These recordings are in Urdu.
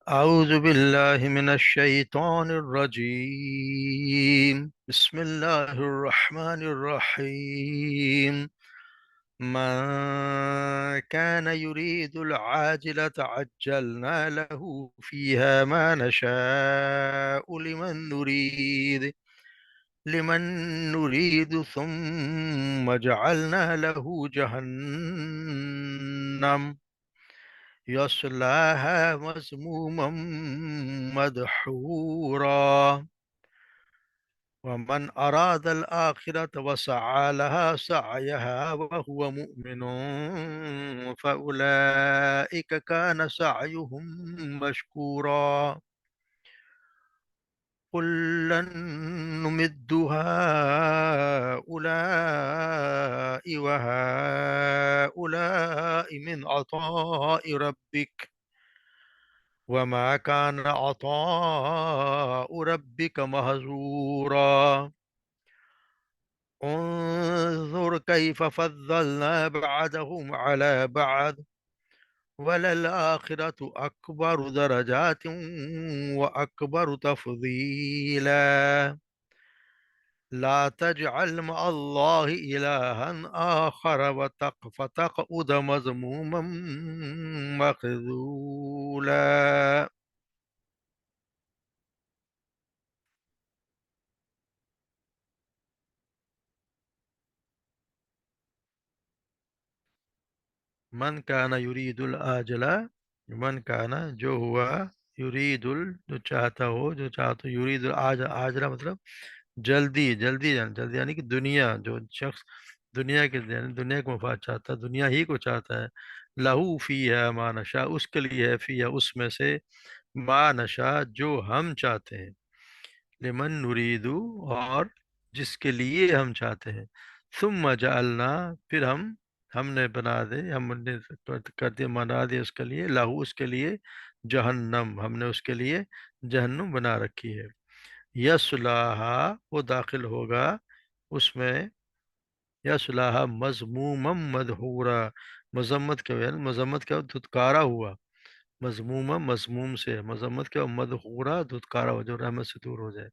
أعوذ بالله من الشيطان الرجيم. بسم الله الرحمن الرحيم. من كان يريد العاجلة عجلنا له فيها ما نشاء لمن نريد ثم جعلنا له جهنم يصلاها مذموما مدحورا ومن أراد الآخرة وسعى لها سعيها وهو مؤمن فأولئك كان سعيهم مشكورا. كلا نمد هؤلاء وهؤلاء من عطاء ربك وما كان عطاء ربك مهزورا. انظر كيف فضلنا بعدهم على بعد وللآخرة أكبر درجات وأكبر تفضيلا. لا تجعل مع الله إلها آخر فتقعد مذموما مخذولا. من كان يريد الآجلة، من كان جو ہوا، جو چاہتا ہو، یرید آجلہ مطلب جلدی جلدی جلدی، یعنی کہ دنیا، جو شخص دنیا کے یعنی دنیا کو مفاد چاہتا ہے، دنیا ہی کو چاہتا ہے، لہو فی ہے ما نشا، اس کے لیے ہے فی ہے اس میں سے، ما نشا جو ہم چاہتے ہیں، لمن نریدو اور جس کے لیے ہم چاہتے ہیں، ثم جعلنا پھر ہم نے بنا دے، ہم نے کر دیا، بنا دیا اس کے لیے، لاہو اس کے لیے، جہنم ہم نے اس کے لیے جہنم بنا رکھی ہے، یصلاحا وہ داخل ہوگا اس میں، یصلاحا مذموما مدحورا، مذمت کے یعنی مذمت کا دھتکارا ہوا، مذموما مذموم سے، مذمت کا مدحورا دھتکارا ہوا، جو رحمت سے دور ہو جائے،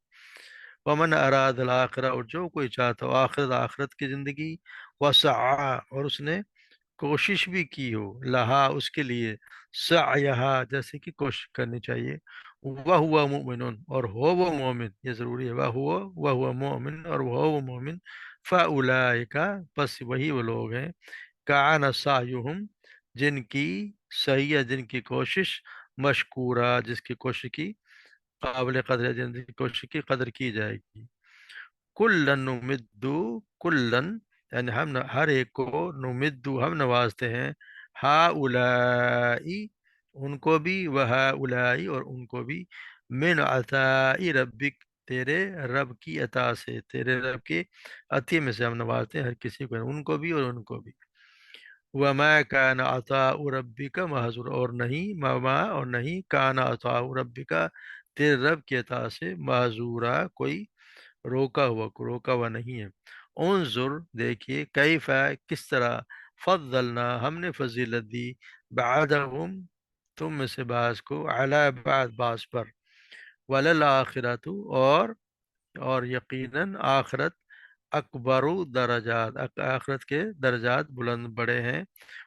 ومن اراد الآخرہ اور جو کوئی چاہتا ہو آخرت کی زندگی، وسعا اور اس نے کوشش بھی کی ہو، لہا اس کے لیے، سعیہا جیسے کہ کوشش کرنی چاہیے، وہو مؤمن اور ہو وہ مومن، یہ ضروری ہے، وہو مؤمن اور وہ مومن، فاولئک پس وہی وہ لوگ ہیں، کان سعیہم جن کی سعی، جن کی کوشش، مشکورہ جس کی کوشش کی قابل قدر ہے، جن کی کوشش کی قدر کی جائے گی، کلن نمدو، کلن یعنی ہم ہر ایک کو، نمدو ہم نوازتے ہیں، ہا اولائی ان کو بھی، وہ اولائی اور ان کو بھی، من عطائی ربک تیرے رب کی عطا سے، تیرے رب کے عطیے میں سے ہم نوازتے ہیں ہر کسی کو، ان کو بھی اور ان کو بھی، وما کان عطاء ربک محظور اور نہیں، وما اور نہیں، کان عطاء ربک تیرے رب کی عطا سے محظورا کوئی روکا ہوا نہیں ہے، انظر دیکھیے، کیف کس طرح، فضلنا ہم نے فضیلت دی، بعدہم تم میں سے بعض کو، علی بعض بعض پر، وللآخرۃ اور یقیناً آخرت، اکبر درجات آخرت کے درجات بلند بڑے ہیں،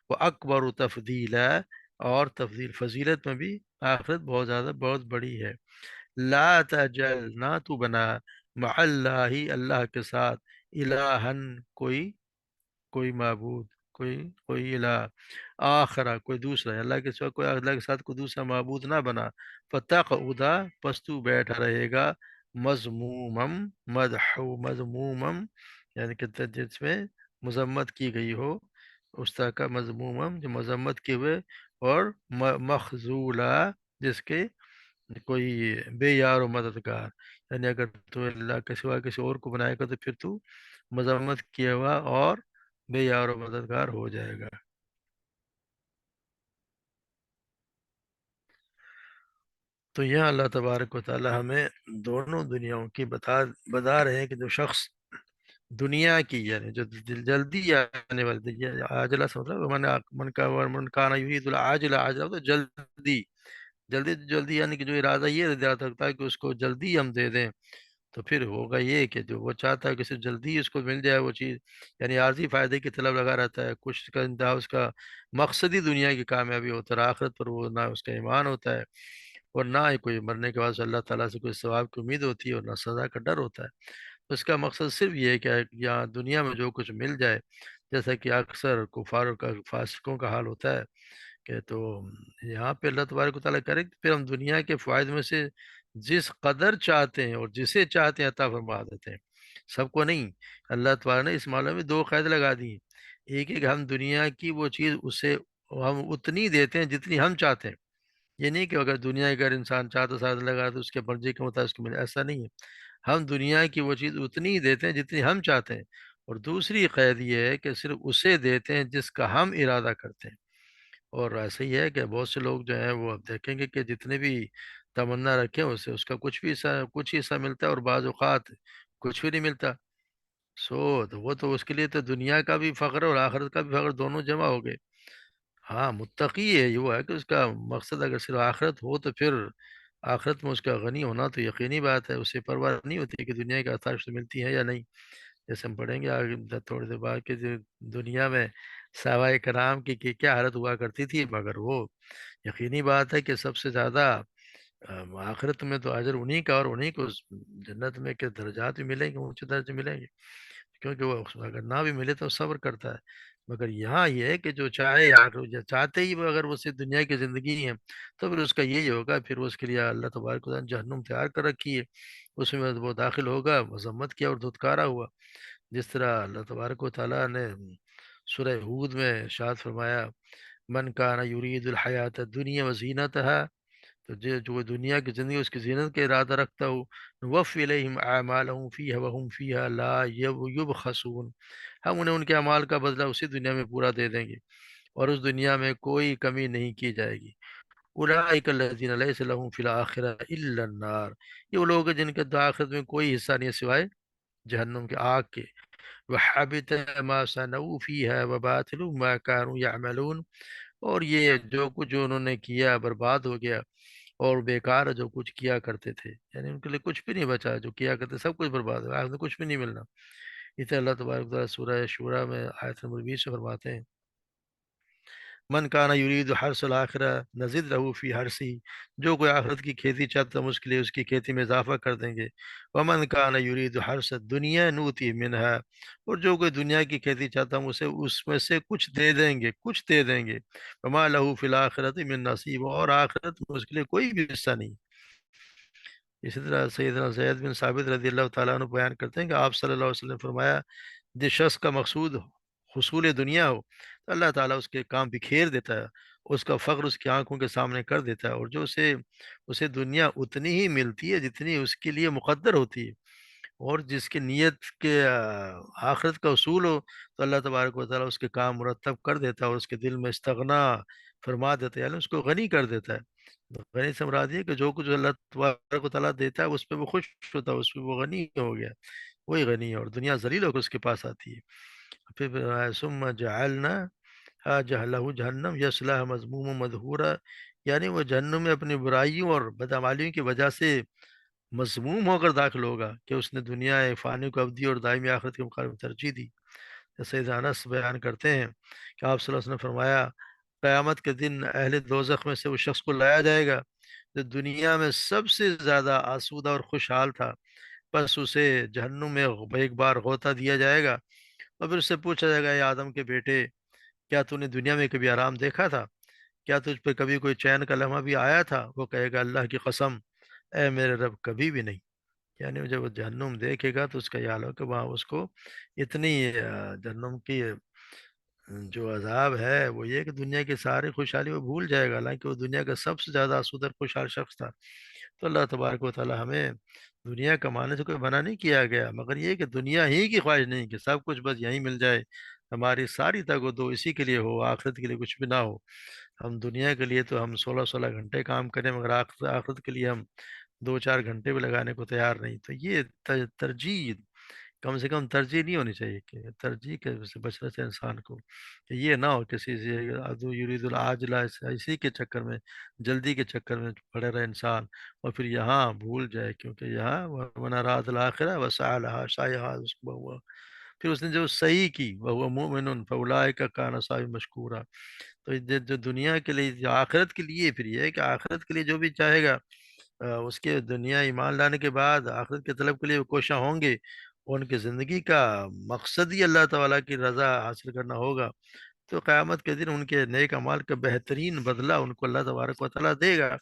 وہ اکبر تفضیلا اور تفضیل فضیلت میں بھی آخرت بہت زیادہ بہت بڑی ہے، لا تجل نہ تو بنا، مع اللہ اللہ کے ساتھ، الہن کوئی معبود، کوئی الہ، آخرہ کوئی دوسرا، اللہ کے سوا کوئی، اللہ کے ساتھ کوئی دوسرا معبود نہ بنا، فتقعدا پس تو بیٹھا رہے گا، مذمومم مذمومم یعنی کہ جس میں مذمت کی گئی ہو، اس طرح کا مذمومم جو مذمت کیے ہوئے، اور مخذولا جس کے کوئی بے یار و مددگار، یعنی اگر تو اللہ کے سوا کسی اور کو بنائے گا تو پھر تو مذمت کیا ہوا اور بے یار و مددگار ہو جائے گا۔ تو یہاں اللہ تبارک و تعالی ہمیں دونوں دنیاؤں کی بتا رہے ہیں کہ جو شخص دنیا کی یعنی جو جلدی آنے والی عاجلہ سے مطلب من کان یرید العاجلہ، عاجلہ تو جلدی، جلدی جلدی یعنی کہ جو ارادہ یہ رکھتا ہے کہ اس کو جلدی ہم دے دیں، تو پھر ہوگا یہ کہ جو وہ چاہتا ہے کہ صرف جلدی اس کو مل جائے وہ چیز، یعنی عارضی فائدے کی طلب لگا رہتا ہے، کچھ کا انتہا اس کا مقصدی دنیا کی کامیابی ہوتا ہے، آخرت پر وہ نہ اس کا ایمان ہوتا ہے، اور نہ ہی کوئی مرنے کے بعد سے اللہ تعالیٰ سے کوئی ثواب کی امید ہوتی ہے، اور نہ سزا کا ڈر ہوتا ہے۔ اس کا مقصد صرف یہ ہے کہ یہاں دنیا میں جو کچھ مل جائے، جیسا کہ اکثر کفار کا فاسقوں کا حال ہوتا ہے، کہ تو یہاں پہ اللہ تبارک و تعالیٰ کرے کہ پھر ہم دنیا کے فوائد میں سے جس قدر چاہتے ہیں اور جسے چاہتے ہیں عطا فرما دیتے ہیں، سب کو نہیں۔ اللہ تعالیٰ نے اس معاملے میں دو قید لگا دی ہیں، ایک ہے کہ ہم دنیا کی وہ چیز اسے ہم اتنی دیتے ہیں جتنی ہم چاہتے ہیں، یہ نہیں کہ اگر دنیا کے اگر انسان چاہتا ساتھ لگا تو اس کے مرضی کے مطابق اس کو ملے، ایسا نہیں ہے، ہم دنیا کی وہ چیز اتنی ہی دیتے ہیں جتنی ہم چاہتے ہیں، اور دوسری قید یہ ہے کہ صرف اسے دیتے ہیں جس کا ہم ارادہ کرتے ہیں۔ اور ایسے ہی ہے کہ بہت سے لوگ جو ہیں وہ اب دیکھیں گے کہ جتنے بھی تمنا رکھیں اسے اس کا کچھ ہی حصہ ملتا ہے، اور بعض اوقات کچھ بھی نہیں ملتا۔ تو وہ تو اس کے لیے تو دنیا کا بھی فخر اور آخرت کا بھی فخر دونوں جمع ہو گئے۔ ہاں متقی ہے، یہ وہ ہے کہ اس کا مقصد اگر صرف آخرت ہو تو پھر آخرت میں اس کا غنی ہونا تو یقینی بات ہے، اسے پرواہ نہیں ہوتی کہ دنیا کی آسائش ملتی ہے یا نہیں۔ جیسے ہم پڑھیں گے آگے تھوڑی دیر بعد کہ جو دنیا میں صحابہ کرام کی کیا حالت ہوا کرتی تھی، مگر وہ یقینی بات ہے کہ سب سے زیادہ آخرت میں تو اجر انہی کا، اور انہی کو جنت میں کے درجات بھی ملیں گے، اونچے درجے ملیں گے، کیونکہ وہ اگر نہ بھی ملے تو صبر کرتا ہے۔ مگر یہاں یہ ہے کہ جو چاہے چاہتے ہی وہ اگر وہ صرف دنیا کی زندگی ہے تو پھر اس کا یہی ہوگا، پھر وہ اس کے لیے اللہ تبارک و تعالیٰ نے جہنم تیار کر رکھی ہے، اس میں وہ داخل ہوگا، مذمت کیا اور دھتکارا ہوا، جس طرح اللہ تبارک و تعالیٰ نے سورہ ہود میں ارشاد فرمایا، من کان یرید الحیات الدنیا وزینتها، تو جو دنیا کی زندگی اس کی زینت کا ارادہ رکھتا ہو، وفی الیہم اعمالہم فیہا وہم فیہا لا یبخسون، ہم انہیں ان کے اعمال کا بدلہ اسی دنیا میں پورا دے دیں گے، اور اس دنیا میں کوئی کمی نہیں کی جائے گی۔ اولئک الذین لیس لہم فی الآخرہ الا النار، یہ وہ لوگ ہیں جن کے آخرت میں کوئی حصہ نہیں ہے سوائے جہنم کے آگ کے۔ وحبط ما صنعوا فیہا وباطل ما كانوا يعملون، اور یہ جو کچھ جو انہوں نے کیا برباد ہو گیا، اور بیکار ہے جو کچھ کیا کرتے تھے، یعنی ان کے لیے کچھ بھی نہیں بچا، جو کیا کرتے سب کچھ برباد ہو گیا، آخر میں کچھ بھی نہیں ملنا۔ اس طرح اللہ تبارک و تعالیٰ سورہ شورى میں آیت نمبر 20 سے فرماتے ہیں، من کانا یرید حرث الآخرہ نزد له فی حرثی، جو کوئی آخرت کی کھیتی چاہتا ہم اس کے لیے اس کی کھیتی میں اضافہ کر دیں گے۔ ومن کانا یرید حرث الدنیا نوتی منہا، اور جو کوئی دنیا کی کھیتی چاہتا ہم اسے اس میں سے کچھ دے دیں گے، کچھ دے دیں گے۔ وما له فی الآخرۃ من نصیب، اور آخرت میں اس کے لیے کوئی بھی حصہ نہیں۔ اسی طرح سیدنا زید بن ثابت رضی اللہ تعالیٰ عنہ بیان کرتے ہیں کہ آپ صلی اللہ علیہ وسلم نے فرمایا، جس شخص کا مقصود حصول دنیا ہو تو اللہ تعالیٰ اس کے کام بکھیر دیتا ہے، اس کا فخر اس کی آنکھوں کے سامنے کر دیتا ہے، اور جو اسے دنیا اتنی ہی ملتی ہے جتنی اس کے لیے مقدر ہوتی ہے، اور جس کی نیت کے آخرت کا اصول ہو تو اللہ تبارک و تعالیٰ اس کے کام مرتب کر دیتا ہے، اور اس کے دل میں استغنا فرما دیتا ہے، یعنی اس کو غنی کر دیتا ہے۔ غنی سے مراد یہ کہ جو کچھ اللہ تبارک و تعالیٰ دیتا ہے اس پہ وہ خوش ہوتا ہے، اس پہ وہ غنی ہو گیا، وہی غنی ہے، اور دنیا ذلیل ہو کے اس کے پاس آتی ہے۔ پھر ثم جعلنا لہ جہنم یصلاها مذموما مدحورا، یعنی وہ جہنم میں اپنی برائیوں اور بدعمالیوں کی وجہ سے مذموم ہو کر داخل ہوگا کہ اس نے دنیا فانی کو ابدی اور دائمی آخرت کے مقابلے میں ترجیح دی۔ سید انس بیان کرتے ہیں کہ آپ صلی اللہ علیہ وسلم نے فرمایا، قیامت کے دن اہل دوزخ میں سے اس شخص کو لایا جائے گا جو دنیا میں سب سے زیادہ آسودہ اور خوشحال تھا، بس اسے جہنم میں ایک بار غوطہ دیا جائے گا، اور پھر اس سے پوچھا جائے گا، اے آدم کے بیٹے، کیا تو نے دنیا میں کبھی آرام دیکھا تھا؟ کیا تجھ پہ کبھی کوئی چین کا لمحہ بھی آیا تھا؟ وہ کہے گا، اللہ کی قسم اے میرے رب، کبھی بھی نہیں۔ یعنی جب وہ جہنم دیکھے گا تو اس کا یہ حال ہو کہ وہاں اس کو اتنی جہنم کی جو عذاب ہے وہ یہ کہ دنیا کی ساری خوشحالی وہ بھول جائے گا، حالانکہ وہ دنیا کا سب سے زیادہ آسودہ اور خوشحال شخص تھا۔ تو اللہ تبارک و تعالی ہمیں دنیا کمانے سے کوئی منع نہیں کیا گیا، مگر یہ کہ دنیا ہی کی خواہش نہیں کہ سب کچھ بس یہیں مل جائے، ہماری ساری تگ و دو اسی کے لیے ہو، آخرت کے لیے کچھ بھی نہ ہو۔ ہم دنیا کے لیے تو ہم 16 گھنٹے کام کریں، مگر آخرت کے لیے ہم 2 4 گھنٹے بھی لگانے کو تیار نہیں۔ تو یہ ترجیح کم سے کم ترجیح نہیں ہونی چاہیے، کہ ترجیح کے سے بچنا چاہیے انسان کو، کہ یہ نہ ہو کسی سے ادو یرید العاجلہ، اسی کے چکر میں، جلدی کے چکر میں پڑے رہے انسان، اور پھر یہاں بھول جائے، کیونکہ یہاں وَمَنْ أَرَادَ الْآخِرَةَ وَسَعَى لَهَا سَعْيَهَا، اس کو ہوا پھر اس نے جو صحیح کی وہ مؤمن فَأُولَٰئِكَ كَانَ سَعْيُهُمْ مشکورا۔ تو جو دنیا کے لیے، جو آخرت کے لیے، پھر یہ ہے کہ آخرت کے لیے جو بھی چاہے گا، اس کے دنیا ایمان لانے کے بعد آخرت کے طلب کے لیے وہ کوشاں ہوں گے، اور ان کی زندگی کا مقصد ہی اللہ تعالیٰ کی رضا حاصل کرنا ہوگا، تو قیامت کے دن ان کے نیک اعمال کا بہترین بدلہ ان کو اللہ تبارک و تعالیٰ دے گا۔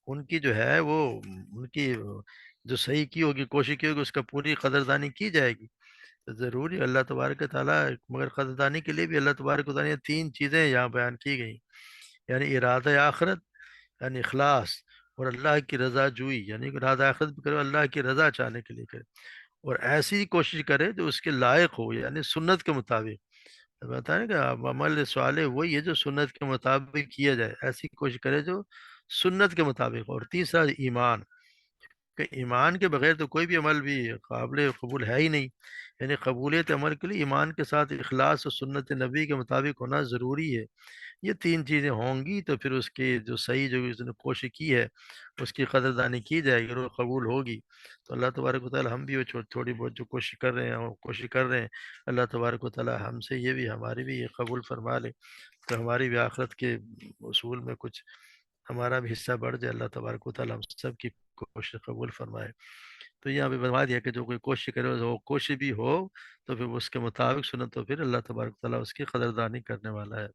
ان کی جو ہے وہ، ان کی جو صحیح کی ہوگی، کوشش کی ہوگی، اس کا پوری قدردانی کی جائے گی۔ ضروری اللہ تبارک و تعالیٰ، مگر قدردانی کے لیے بھی اللہ تبارک و تعالیٰ نے تین چیزیں یہاں بیان کی گئی، یعنی ارادہ آخرت، یعنی اخلاص، اور اللہ کی رضا جوئی، یعنی کہ ارادہ آخرت بھی کرو اللہ کی رضا چاہنے کے لیے کرے، اور ایسی کوشش کرے جو اس کے لائق ہو، یعنی سنت کے مطابق۔ بتائیں کہ عمل صالح وہی ہے جو سنت کے مطابق کیا جائے، ایسی کوشش کرے جو سنت کے مطابق۔ اور تیسرا ایمان، کہ ایمان کے بغیر تو کوئی بھی عمل بھی قابل قبول ہے ہی نہیں، یعنی قبولیت عمل کے لیے ایمان کے ساتھ اخلاص اور سنت نبی کے مطابق ہونا ضروری ہے۔ یہ تین چیزیں ہوں گی تو پھر اس کی جو صحیح، جو اس نے کوشش کی ہے، اس کی قدردانی کی جائے گی اور وہ قبول ہوگی۔ تو اللہ تبارک و تعالی ہم بھی وہ تھوڑی بہت جو کوشش کر رہے ہیں، وہ کوشش کر رہے ہیں، اللہ تبارک و تعالی ہم سے یہ بھی، ہماری بھی یہ قبول فرما لے، تو ہماری بھی آخرت کے اصول میں کچھ ہمارا بھی حصہ بڑھ جائے، اللہ تبارک و تعالی ہم سب کی کوشش قبول فرمائے۔ تو یہاں پہ بتا دیا کہ جو کوئی کوشش کرے، وہ کوشش بھی ہو تو پھر اس کے مطابق سنو، تو پھر اللہ تبارک و تعالیٰ اس کی قدردانی کرنے والا ہے۔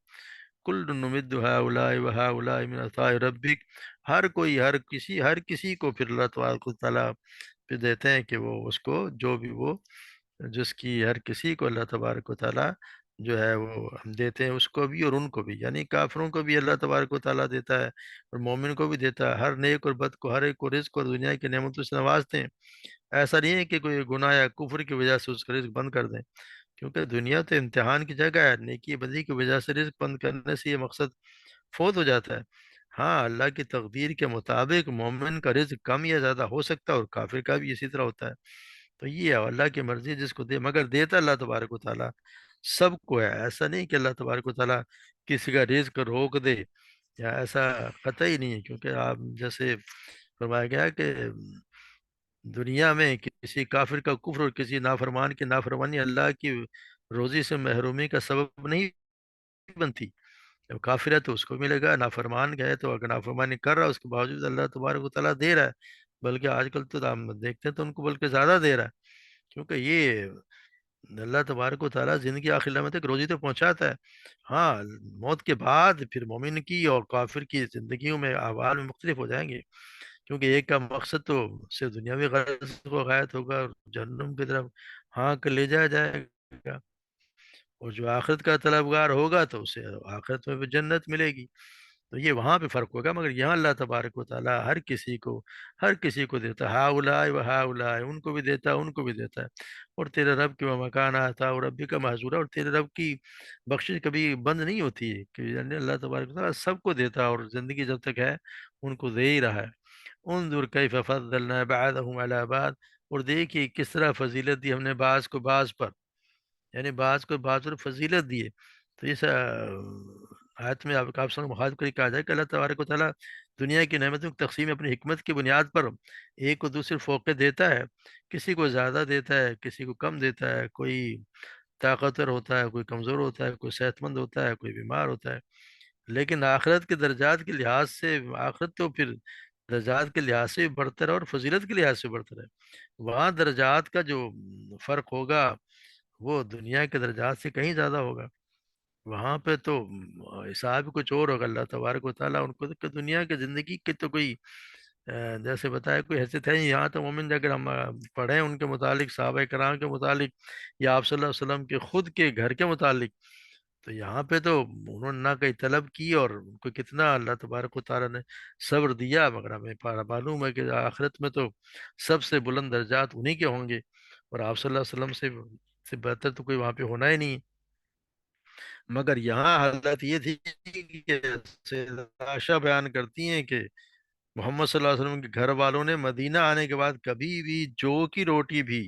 کل نمد ہؤلاء وہؤلاء من عطاء ربک، ہر کسی کو پھر اللہ تبارک و تعالیٰ پھر دیتے ہیں کہ وہ اس کو جو بھی وہ، جس کی ہر کسی کو اللہ تبارک و تعالیٰ جو ہے وہ ہم دیتے ہیں، اس کو بھی اور ان کو بھی، یعنی کافروں کو بھی اللہ تبارک و تعالیٰ دیتا ہے اور مومن کو بھی دیتا ہے، ہر نیک اور بد کو ہر ایک کو رزق اور دنیا کی نعمتوں سے نوازتے ہیں۔ ایسا نہیں ہے کہ کوئی گناہ یا کفر کی وجہ سے اس کا رزق بند کر دیں، کیونکہ دنیا تو امتحان کی جگہ ہے، نیکی بدی کی وجہ سے رزق بند کرنے سے یہ مقصد فوت ہو جاتا ہے۔ ہاں، اللہ کی تقدیر کے مطابق مومن کا رزق کم یا زیادہ ہو سکتا ہے، اور کافر کا بھی اسی طرح ہوتا ہے۔ تو یہ ہے اللہ کی مرضی، جس کو دے، مگر دیتا اللہ تبارک و تعالیٰ سب کو ہے، ایسا نہیں کہ اللہ تبارک و تعالیٰ کسی کا رزق روک دے، یا ایسا قطعی نہیں ہے، کیونکہ آپ جیسے فرمایا گیا کہ دنیا میں کسی کافر کا کفر اور کسی نافرمان کی نافرمانی اللہ کی روزی سے محرومی کا سبب نہیں بنتی۔ جب کافر ہے تو اس کو ملے گا، نافرمان گئے تو اگر نافرمانی کر رہا ہے اس کے باوجود اللہ تبارک و تعالیٰ دے رہا ہے، بلکہ آج کل تو ہم دیکھتے ہیں تو ان کو بلکہ زیادہ دے رہا ہے، کیونکہ یہ اللہ تبارک و تعالیٰ زندگی آخر لمحے تک روزی تو پہنچاتا ہے۔ ہاں، موت کے بعد پھر مومن کی اور کافر کی زندگیوں میں احوال میں مختلف ہو جائیں گے، کیونکہ ایک کا مقصد تو صرف دنیاوی غرض کو غائب ہوگا اور جہنم کی طرف ہاں کر لے جایا جائے گا، اور جو آخرت کا طلبگار ہوگا تو اسے آخرت میں بھی جنت ملے گی۔ تو یہ وہاں پہ فرق ہوگا، مگر یہاں اللہ تبارک و تعالیٰ ہر کسی کو دیتا ہے، ہؤلاء و ہؤلاء، ان کو بھی دیتا ہے، ان کو بھی دیتا ہے۔ اور تیرے رب کی مکان آتا اور ربی کا محظورہ، اور تیرے رب کی بخشش کبھی بند نہیں ہوتی ہے، کہ یعنی اللہ تبارک و تعالیٰ سب کو دیتا ہے، اور زندگی جب تک ہے ان کو دے ہی رہا ہے۔ انظر کیف فضلنا بعضهم على بعض، اور دیکھیے کس طرح فضیلت دی ہم نے بعض کو بعض پر، یعنی بعض کو بعض پر فضیلت دی ہے۔ تو اس آیت میں آپ سے مخاطب کر کے کہا جائے کہ اللہ تبارک و تعالیٰ دنیا کی نعمتوں کی تقسیم اپنی حکمت کی بنیاد پر ایک کو دوسرے فوقے دیتا ہے، کسی کو زیادہ دیتا ہے، کسی کو کم دیتا ہے، کوئی طاقتور ہوتا ہے، کوئی کمزور ہوتا ہے، کوئی صحت مند ہوتا ہے، کوئی بیمار ہوتا ہے۔ لیکن آخرت کے درجات کے لحاظ سے، آخرت تو پھر درجات کے لحاظ سے بھی برتر ہے اور فضیلت کے لحاظ سے برتر ہے۔ وہاں درجات کا جو فرق ہوگا وہ دنیا کے درجات سے کہیں زیادہ ہوگا۔ وہاں پہ تو حساب کچھ اور ہوگا، اللہ تبارک و تعالیٰ ان کو کہ دنیا کی زندگی کی تو کوئی جیسے بتایا کوئی حیثیت ہے نہیں۔ یہاں تو مومن اگر ہم پڑھیں ان کے متعلق، صحابہ کرام کے متعلق، یا آپ صلی اللہ علیہ وسلم کے خود کے گھر کے متعلق، تو یہاں پہ تو انہوں نے نہ کہیں طلب کی، اور ان کو کتنا اللہ تبارک و تعالیٰ نے صبر دیا، مگر ہمیں معلوم ہے کہ آخرت میں تو سب سے بلند درجات انہی کے ہوں گے، اور آپ صلی اللہ علیہ وسلم سے بہتر تو کوئی وہاں پہ ہونا ہی نہیں ہے۔ مگر یہاں حالت یہ تھی کہ سیدہ عائشہ بیان کرتی ہیں کہ محمد صلی اللہ علیہ وسلم کے گھر والوں نے مدینہ آنے کے بعد کبھی بھی جو کی روٹی بھی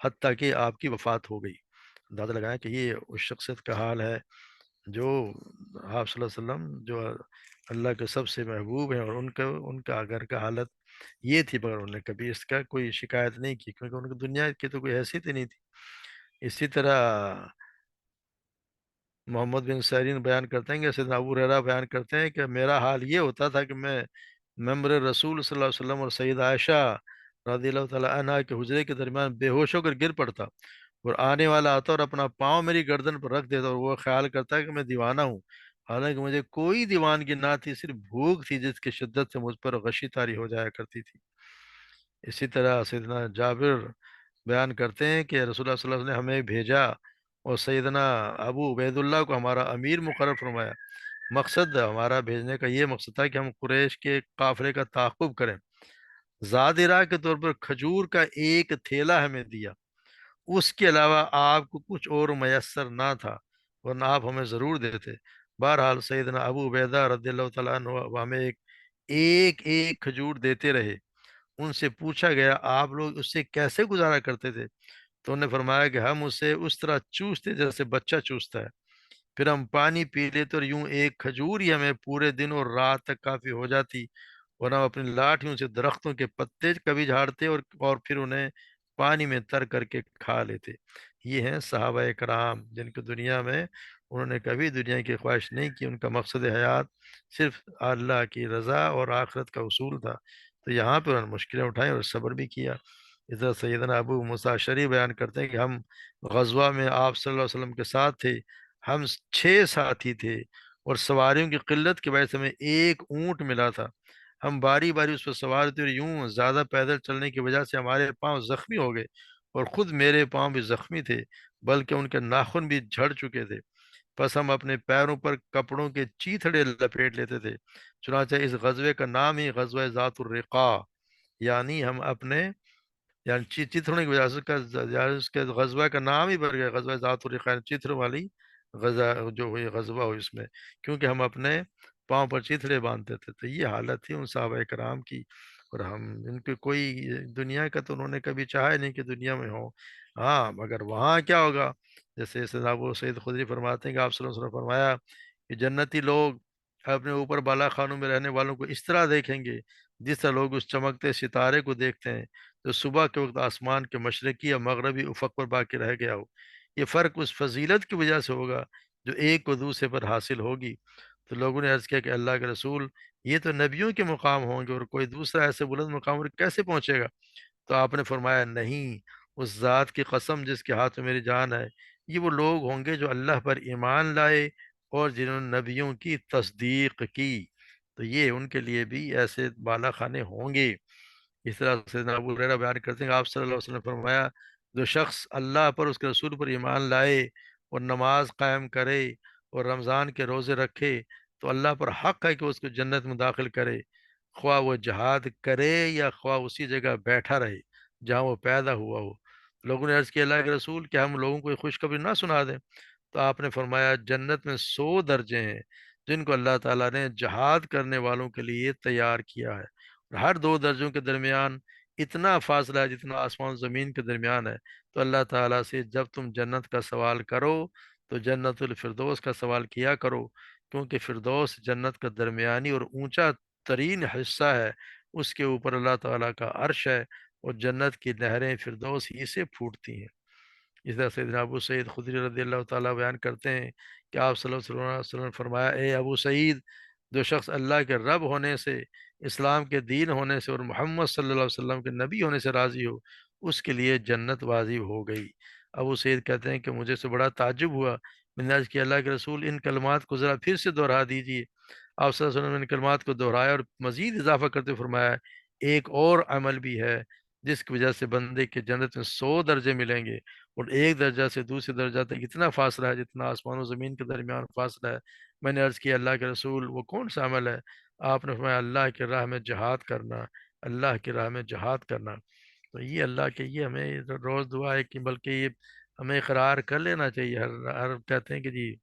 حتیٰ کہ آپ کی وفات ہو گئی۔ اندازہ لگائیں کہ یہ اس شخصیت کا حال ہے جو آپ صلی اللہ علیہ وسلم جو اللہ کے سب سے محبوب ہیں، اور ان کا گھر کا حالت یہ تھی، مگر انہوں نے کبھی اس کا کوئی شکایت نہیں کی، کیونکہ ان کی دنیا کی تو کوئی حیثیت ہی نہیں تھی۔ اسی طرح محمد بن سیرین بیان کرتے ہیں کہ سیدنا ابو ہریرہ بیان کرتے ہیں کہ میرا حال یہ ہوتا تھا کہ میں ممبر رسول صلی اللہ علیہ وسلم اور سید عائشہ رضی اللہ تعالیٰ عنہ کے حجرے کے درمیان بے ہوش ہو کر گر پڑتا، اور آنے والا آتا اور اپنا پاؤں میری گردن پر رکھ دیتا، اور وہ خیال کرتا ہے کہ میں دیوانہ ہوں، حالانکہ مجھے کوئی دیوانگی نہ تھی، صرف بھوک تھی جس کی شدت سے مجھ پر غشی طاری ہو جایا کرتی تھی۔ اسی طرح سیدنا جابر بیان کرتے ہیں کہ رسول اللہ صلی اللہ علیہ وسلم نے ہمیں بھیجا اور سیدنا ابو عبید اللہ کو ہمارا امیر مقرر فرمایا۔ مقصد ہمارا بھیجنے کا یہ مقصد تھا کہ ہم قریش کے قافلے کا تعاقب کریں۔ زادرہ کے طور پر کھجور کا ایک تھیلا ہمیں دیا، اس کے علاوہ آپ کو کچھ اور میسر نہ تھا، ورنہ آپ ہمیں ضرور دیتے۔ بہرحال سیدنا ابو عبیدہ رضی اللہ تعالیٰ عنہ وہ ہمیں ایک ایک ایک کھجور دیتے رہے۔ ان سے پوچھا گیا آپ لوگ اس سے کیسے گزارا کرتے تھے؟ تو انہوں نے فرمایا کہ ہم اسے اس طرح چوستے جیسے بچہ چوستا ہے، پھر ہم پانی پی لیتے، اور یوں ایک کھجور ہی ہمیں پورے دن اور رات تک کافی ہو جاتی، اور ہم اپنی لاٹھیوں سے درختوں کے پتے کبھی جھاڑتے اور پھر انہیں پانی میں تر کر کے کھا لیتے۔ یہ ہیں صحابہ کرام جن کو دنیا میں انہوں نے کبھی دنیا کی خواہش نہیں کی، ان کا مقصد حیات صرف اللہ کی رضا اور آخرت کا اصول تھا، تو یہاں پہ انہوں نے مشکلیں اٹھائیں اور صبر بھی کیا۔ اس طرح سیدنا ابو موسیٰ اشعری بیان کرتے ہیں کہ ہم غزوہ میں آپ صلی اللہ علیہ وسلم کے ساتھ تھے، ہم 6 ساتھی تھے، اور سواریوں کی قلت کی وجہ سے ہمیں ایک اونٹ ملا تھا، ہم باری باری اس پر سوار تھے، اور یوں زیادہ پیدل چلنے کی وجہ سے ہمارے پاؤں زخمی ہو گئے، اور خود میرے پاؤں بھی زخمی تھے، بلکہ ان کے ناخن بھی جھڑ چکے تھے، پس ہم اپنے پیروں پر کپڑوں کے چیتھڑے لپیٹ لیتے تھے۔ چنانچہ اس غزوے کا نام ہی غزوہ ذات الرقاع، یعنی ہم اپنے یعنی چتھڑوں کی وجہ سے یعنی اس کے غزوہ کا نام ہی بڑھ گیا غزوہ ذات الرقاع، یعنی چتھروں والی غزہ جو ہوئی غزوہ ہوئی اس میں، کیونکہ ہم اپنے پاؤں پر چتھڑے باندھتے تھے۔ تو یہ حالت تھی ان صحابہ کرام کی، اور ہم ان کے کوئی دنیا کا تو انہوں نے کبھی چاہا ہی نہیں کہ دنیا میں ہو، ہاں مگر وہاں کیا ہوگا؟ جیسے جناب وہ سید خدری فرماتے ہیں کہ آپ صلی اللہ علیہ وسلم نے فرمایا کہ جنتی لوگ اپنے اوپر بالا خانوں میں رہنے والوں کو اس طرح دیکھیں گے جس طرح لوگ اس چمکتے ستارے کو دیکھتے ہیں جو صبح کے وقت آسمان کے مشرقی یا مغربی افق پر باقی رہ گیا ہو۔ یہ فرق اس فضیلت کی وجہ سے ہوگا جو ایک کو دوسرے پر حاصل ہوگی۔ تو لوگوں نے عرض کیا کہ اللہ کے رسول، یہ تو نبیوں کے مقام ہوں گے، اور کوئی دوسرا ایسے بلند مقام پر کیسے پہنچے گا؟ تو آپ نے فرمایا نہیں، اس ذات کی قسم جس کے ہاتھ میں میری جان ہے، یہ وہ لوگ ہوں گے جو اللہ پر ایمان لائے اور جنہوں نے نبیوں کی تصدیق کی، تو یہ ان کے لیے بھی ایسے بالا خانے ہوں گے۔ اس طرح سیدنا ابو ہریرہ بیان کرتے ہیں کہ آپ صلی اللہ علیہ وسلم نے فرمایا جو شخص اللہ پر اس کے رسول پر ایمان لائے اور نماز قائم کرے اور رمضان کے روزے رکھے تو اللہ پر حق ہے کہ اس کو جنت میں داخل کرے، خواہ وہ جہاد کرے یا خواہ اسی جگہ بیٹھا رہے جہاں وہ پیدا ہوا ہو۔ لوگوں نے عرض کیا اللہ کے رسول کیا ہم لوگوں کو یہ خوشخبری نہ سنا دیں؟ تو آپ نے فرمایا جنت میں 100 درجے ہیں جن کو اللہ تعالیٰ نے جہاد کرنے والوں کے لیے تیار کیا ہے، اور ہر 2 درجوں کے درمیان اتنا فاصلہ ہے جتنا آسمان و زمین کے درمیان ہے۔ تو اللہ تعالیٰ سے جب تم جنت کا سوال کرو تو جنت الفردوس کا سوال کیا کرو، کیونکہ فردوس جنت کا درمیانی اور اونچا ترین حصہ ہے، اس کے اوپر اللہ تعالیٰ کا عرش ہے، اور جنت کی نہریں فردوس ہی سے پھوٹتی ہیں۔ اس طرح سیدنا ابو سعید خدری رضی اللہ تعالیٰ بیان کرتے ہیں کہ آپ صلی اللہ علیہ وسلم نے فرمایا اے ابو سعید، جو شخص اللہ کے رب ہونے سے، اسلام کے دین ہونے سے اور محمد صلی اللہ علیہ وسلم کے نبی ہونے سے راضی ہو، اس کے لیے جنت واجب ہو گئی۔ ابو سعید کہتے ہیں کہ مجھے سے بڑا تعجب ہوا، میں نے عرض کیا اللہ کے رسول ان کلمات کو ذرا پھر سے دہرا دیجیے۔ آپ صلی اللہ علیہ وسلم نے ان کلمات کو دہرایا اور مزید اضافہ کرتے ہوئے فرمایا ایک اور عمل بھی ہے جس کی وجہ سے بندے کے جنت میں 100 درجے ملیں گے، اور ایک درجہ سے دوسرے درجہ تک اتنا فاصلہ ہے جتنا آسمان و زمین کے درمیان فاصلہ ہے۔ میں نے عرض کیا اللہ کے رسول وہ کون سا عمل ہے؟ آپ نے فرمایا اللہ کی راہ میں جہاد کرنا، اللہ کی راہ میں جہاد کرنا۔ تو یہ اللہ کے یہ ہمیں روز دعا ہے کہ بلکہ یہ ہمیں اقرار کر لینا چاہیے، ہر کہتے ہیں کہ جی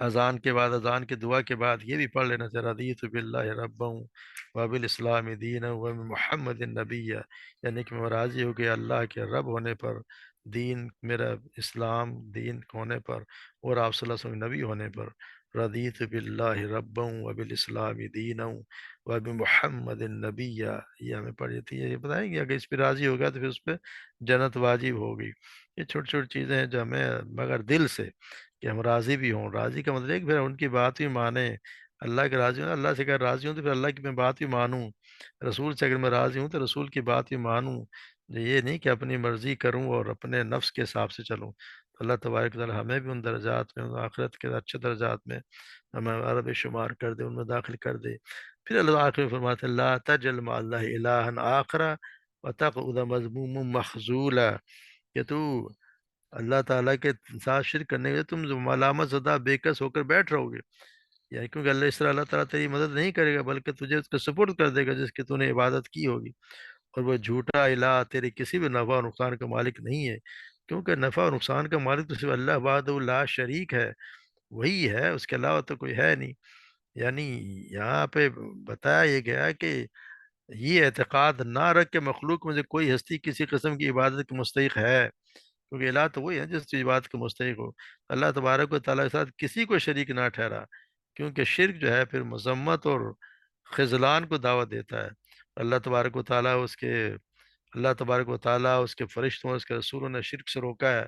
اذان کے بعد، اذان کے دعا کے بعد یہ بھی پڑھ لینا چاہیے، رضیت باللہ ربا وبالاسلام دینا وبمحمد النبی، یعنی کہ میں راضی ہو گیا اللہ کے رب ہونے پر، دین میرا اسلام دین ہونے پر، اور آپ صلی اللہ علیہ وسلم نبی ہونے پر، رضیت باللہ ربا وبالاسلام دینا وبمحمد النبی، یہ ہمیں پڑھی تھی، یہ بتائیں گے اگر اس پہ راضی ہو گیا تو پھر اس پہ جنت واجب ہوگی۔ یہ چھوٹی چھوٹی چیزیں ہیں جو ہمیں مگر دل سے، کہ ہم راضی بھی ہوں، راضی کا مطلب ہے کہ پھر ان کی بات بھی مانیں، اللہ کے راضی ہوں، اللہ سے اگر راضی ہوں تو پھر اللہ کی میں بات بھی مانوں، رسول سے اگر میں راضی ہوں تو رسول کی بات بھی مانوں، یہ نہیں کہ اپنی مرضی کروں اور اپنے نفس کے حساب سے چلوں۔ تو اللہ تبارک و تعالی ہمیں بھی ان درجات میں، ان آخرت کے اچھے درجات میں ہمیں عرب شمار کر دے، ان میں داخل کر دے۔ پھر اللہ آخر میں فرماتے ہیں لا تجعل مع اللہ الہا آخر وتقعد مذموما مخذولا، کہ تو اللہ تعالیٰ کے ساتھ شرک کرنے کے تم ملامت زدہ بے کس ہو کر بیٹھ رہو گے، یعنی کیونکہ اللہ اس طرح اللہ تعالیٰ تیری مدد نہیں کرے گا بلکہ تجھے اس کے سپرد کر دے گا جس کی تو نے عبادت کی ہوگی، اور وہ جھوٹا الہ تیرے کسی بھی نفع و نقصان کا مالک نہیں ہے، کیونکہ نفع و نقصان کا مالک تو صرف اللہ وحدہ لا شریک ہے، وہی ہے، اس کے علاوہ تو کوئی ہے نہیں۔ یعنی یہاں پہ بتایا یہ گیا کہ یہ اعتقاد نہ رکھ کے مخلوق میں سے کوئی ہستی کسی قسم کی عبادت کے مستحق ہے، کیونکہ الہ تو وہی ہے جس چیز بات کے مستحق ہو، اللہ تبارک و تعالیٰ کے ساتھ کسی کو شریک نہ ٹھہرا، کیونکہ شرک جو ہے پھر مذمت اور خذلان کو دعوت دیتا ہے۔ اللہ تبارک و تعالیٰ اس کے اللہ تبارک و تعالیٰ اس کے فرشتوں اس کے رسولوں نے شرک سے روکا ہے،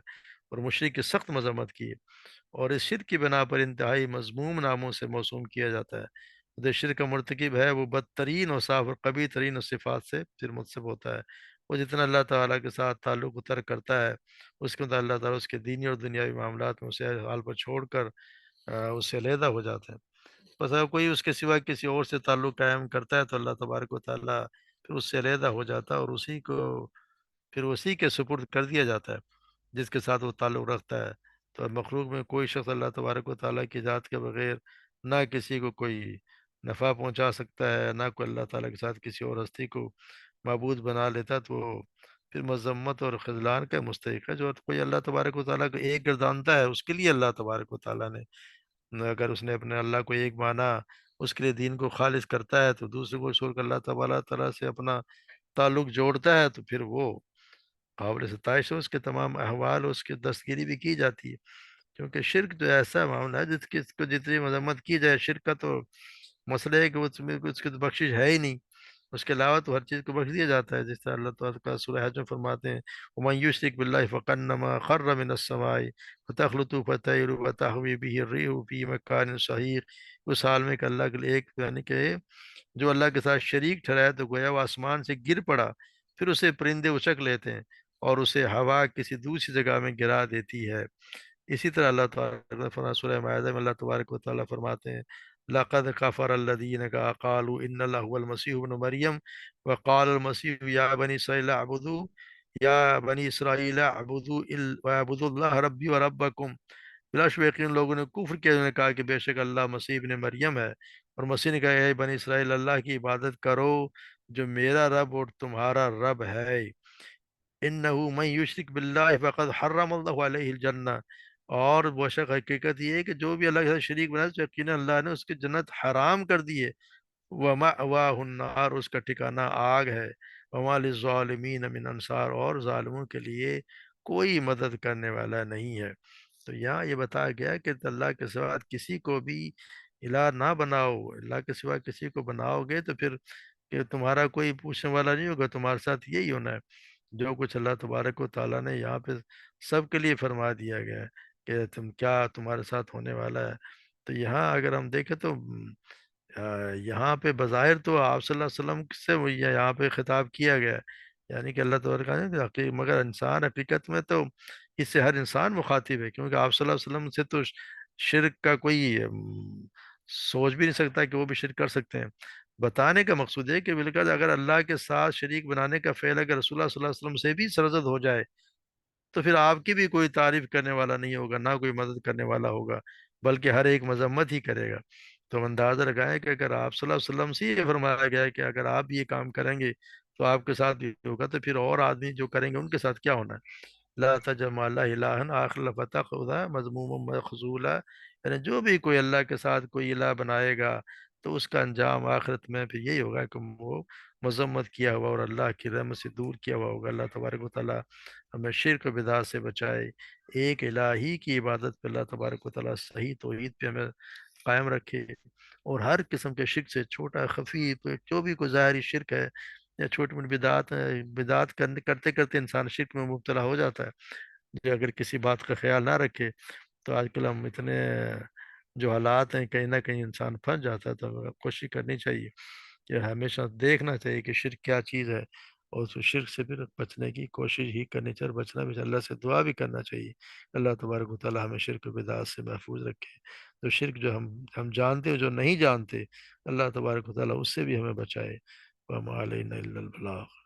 اور مشرک کی سخت مذمت کی ہے، اور اس شرک کی بنا پر انتہائی مذموم ناموں سے موسوم کیا جاتا ہے۔ جو شرک کا مرتکب ہے وہ بدترین اور صاف اور قبیح ترین صفات سے پھر متصف ہوتا ہے، وہ جتنا اللہ تعالیٰ کے ساتھ تعلق کو ترک کرتا ہے اس کے مطابق اللہ تعالیٰ اس کے دینی اور دنیاوی معاملات میں اسے حال پر چھوڑ کر اس سے علیحدہ ہو جاتا ہے۔ بس اگر کوئی اس کے سوا کسی اور سے تعلق قائم کرتا ہے تو اللہ تبارک و تعالیٰ پھر اس سے علیحدہ ہو جاتا ہے، اور اسی کو پھر اسی کے سپرد کر دیا جاتا ہے جس کے ساتھ وہ تعلق رکھتا ہے۔ تو مخلوق میں کوئی شخص اللہ تبارک و تعالیٰ کی ذات کے بغیر نہ کسی کو کوئی نفع پہنچا سکتا ہے، نہ کوئی اللہ تعالیٰ کے ساتھ کسی اور ہستی کو معبود بنا لیتا، تو وہ پھر مذمت اور خذلان کا مستحق ہے۔ جو کوئی اللہ تبارک و تعالیٰ کو ایک گردانتا ہے اس کے لیے اللہ تبارک و تعالیٰ نے، اگر اس نے اپنے اللہ کو ایک مانا، اس کے لیے دین کو خالص کرتا ہے، تو دوسرے کو چھوڑ کر اللہ تبارک تعالیٰ سے اپنا تعلق جوڑتا ہے، تو پھر وہ قابل ستائش ہے، اس کے تمام احوال اس کی دستگیری بھی کی جاتی ہے، کیونکہ شرک جو ایسا معاملہ ہے جس کی اس کو جتنی مذمت کی جائے، شرک کا تو مسئلہ ہے کہ اس میں اس کی تو بخشش ہے ہی نہیں، اس کے علاوہ تو ہر چیز کو بخش دیا جاتا ہے، جس طرح اللہ تعالیٰ کا سورہ حج میں فرماتے ہیں وَمَن يُشْرِكْ بِاللَّهِ فَكَأَنَّمَا خَرَّ مِنَ السَّمَاءِ فَتَخْلُطُهُ فَتَطِيرُ وَتَهْوِي بِهِ الرِّيحُ فِي مَكَانٍ صَحِيحٍ، اس حال میں کہ اللہ کے لیے ایک، یعنی کہ جو اللہ کے ساتھ شریک ٹھہرایا تو گویا وہ آسمان سے گر پڑا، پھر اسے پرندے اچک لیتے ہیں اور اسے ہوا کسی دوسری جگہ میں گرا دیتی ہے۔ اسی طرح اللہ تعالیٰ سورہ مائدہ میں اللہ تبارک و تعالیٰ فرماتے ہیں لَقَدْ كَفَرَ الَّذِينَ قَالُوا إِنَّ اللَّهَ هُوَ الْمَسِيحُ ابْنُ مَرْيَمَ وَقَالَ الْمَسِيحُ يَا بَنِي إِسْرَائِيلَ اعْبُدُوا وَاعْبُدُوا اللَّهَ رَبِّي وَرَبَّكُمْ، بلا شبہ یقین لوگوں نے کفر کیا، انہوں نے کہا کہ بے شک اللہ مسیح ابن مریم ہے، اور مسیح نے کہا اے بنی اسرائیل اللہ کی عبادت کرو جو میرا رب اور تمہارا رب ہے، انہو من یشرک باللہ فقد حرم اللہ علیہ الجنہ، اور وہ شک حقیقت یہ ہے کہ جو بھی اللہ کے ساتھ شریک بنا تو یقینا اللہ نے اس کی جنت حرام کر دی ہے، وَمَأْوَاهُ النَّارُ اس کا ٹھکانہ آگ ہے، وَمَا لِلظَّالِمِينَ مِنْ انصار اور ظالموں کے لیے کوئی مدد کرنے والا نہیں ہے۔ تو یہاں یہ بتایا گیا کہ اللہ کے سوا کسی کو بھی الہ نہ بناؤ، اللہ کے سوا کسی کو بناؤ گے تو پھر کہ تمہارا کوئی پوچھنے والا نہیں ہوگا، تمہارے ساتھ یہی ہونا ہے جو کچھ اللہ تبارک و تعالیٰ نے یہاں پہ سب کے لیے فرما دیا گیا ہے کہ تم کیا تمہارے ساتھ ہونے والا ہے۔ تو یہاں اگر ہم دیکھیں تو یہاں پہ بظاہر تو آپ صلی اللہ علیہ وسلم سے وہ یہاں پہ خطاب کیا گیا ہے، یعنی کہ اللہ تبارک نے مگر انسان حقیقت میں تو اس سے ہر انسان مخاطب ہے، کیونکہ آپ صلی اللہ علیہ وسلم سے تو شرک کا کوئی سوچ بھی نہیں سکتا کہ وہ بھی شرک کر سکتے ہیں۔ بتانے کا مقصود ہے کہ بالکل اگر اللہ کے ساتھ شریک بنانے کا فعل اگر رسول اللہ صلی اللہ علیہ وسلم سے بھی سرزد ہو جائے تو پھر آپ کی بھی کوئی تعریف کرنے والا نہیں ہوگا، نہ کوئی مدد کرنے والا ہوگا، بلکہ ہر ایک مذمت ہی کرے گا۔ تو ہم اندازہ لگائیں کہ اگر آپ صلی اللہ علیہ وسلم سے یہ فرمایا گیا ہے کہ اگر آپ بھی یہ کام کریں گے تو آپ کے ساتھ بھی ہوگا، تو پھر اور آدمی جو کریں گے ان کے ساتھ کیا ہونا ہے؟ لا تجمع اللہ الہن آخر لفتہ خدا مضموم مخذولا، یعنی جو بھی کوئی اللہ کے ساتھ کوئی الہ بنائے گا تو اس کا انجام آخرت میں پھر یہی ہوگا کہ وہ مذمت کیا ہوا اور اللہ کی رحمت سے دور کیا ہوا ہوگا۔ اللہ تبارک و تعالیٰ ہمیں شرک و بدعت سے بچائے، ایک الہ ہی کی عبادت پہ اللہ تبارک و تعالیٰ صحیح توحید پہ ہمیں قائم رکھے، اور ہر قسم کے شرک سے، چھوٹا خفی جو بھی کوئی ظاہری شرک ہے یا چھوٹی موٹی بدعات ہے، بدعات کرتے کرتے انسان شرک میں مبتلا ہو جاتا ہے، جو اگر کسی بات کا خیال نہ رکھے تو آج کل ہم اتنے جو حالات ہیں کہیں نہ کہیں انسان پھنس جاتا ہے، تو ہمیں کوشش کرنی چاہیے کہ ہمیشہ دیکھنا چاہیے کہ شرک کیا چیز ہے، اور اس شرک سے پھر بچنے کی کوشش ہی کرنی چاہیے، بچنا بھی چاہیے، اللہ سے دعا بھی کرنا چاہیے، اللہ تبارک و تعالیٰ ہمیں شرک و بدعات سے محفوظ رکھے۔ تو شرک جو ہم جانتے ہیں جو نہیں جانتے، اللہ تبارک و تعالیٰ اس سے بھی ہمیں بچائے۔ وَمَا عَلَيْنَا إِلَّا الْبَلَاغُ۔